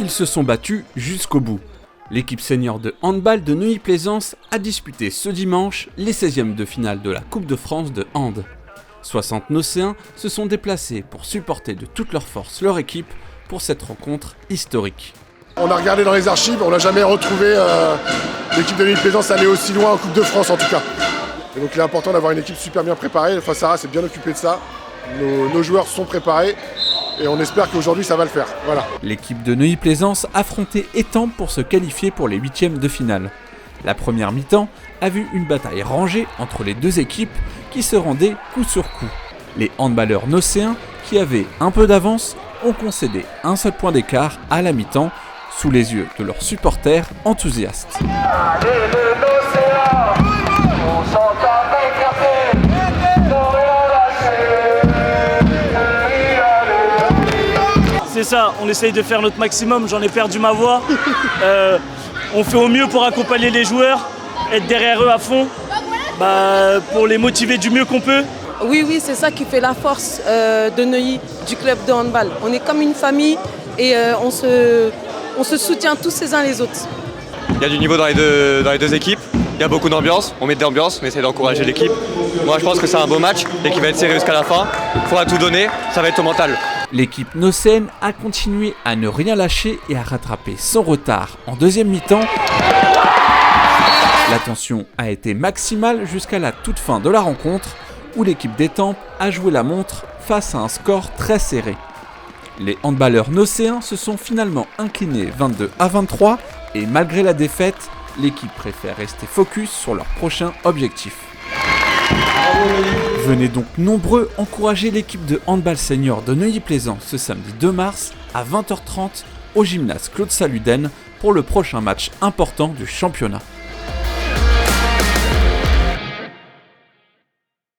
ils se sont battus jusqu'au bout. L'équipe senior de handball de Neuilly-Plaisance a disputé ce dimanche les 16e de finale de la Coupe de France de hand. 60 Nocéens se sont déplacés pour supporter de toute leur force leur équipe pour cette rencontre historique. On a regardé dans les archives, on n'a jamais retrouvé l'équipe de Neuilly-Plaisance aller aussi loin en Coupe de France en tout cas. Et donc il est important d'avoir une équipe super bien préparée. Enfin, Sarah s'est bien occupée de ça. Nos joueurs sont préparés et on espère qu'aujourd'hui ça va le faire. Voilà. L'équipe de Neuilly-Plaisance affrontait Étampes pour se qualifier pour les 8e de finale. La première mi-temps a vu une bataille rangée entre les deux équipes qui se rendaient coup sur coup. Les handballeurs nocéens, qui avaient un peu d'avance, ont concédé un seul point d'écart à la mi-temps sous les yeux de leurs supporters enthousiastes. Allez le Nocéen, on chante avec fierté, sans rien lâcher. C'est ça, on essaye de faire notre maximum, j'en ai perdu ma voix. On fait au mieux pour accompagner les joueurs, être derrière eux à fond, pour les motiver du mieux qu'on peut. Oui, c'est ça qui fait la force de Neuilly, du club de handball. On est comme une famille et on se soutient tous les uns les autres. Il y a du niveau dans les deux équipes, il y a beaucoup d'ambiance, on met de l'ambiance, on essaie d'encourager l'équipe. Moi je pense que c'est un beau match et qu'il va être serré jusqu'à la fin. Il faudra tout donner, ça va être au mental. L'équipe nocéenne a continué à ne rien lâcher et à rattraper son retard en deuxième mi-temps. La tension a été maximale jusqu'à la toute fin de la rencontre où l'équipe d'Étampes a joué la montre face à un score très serré. Les handballeurs nocéens se sont finalement inclinés 22-23 et malgré la défaite, l'équipe préfère rester focus sur leur prochain objectif. Venez donc nombreux encourager l'équipe de handball senior de Neuilly-Plaisance ce samedi 2 mars à 20h30 au gymnase Claude Saluden pour le prochain match important du championnat.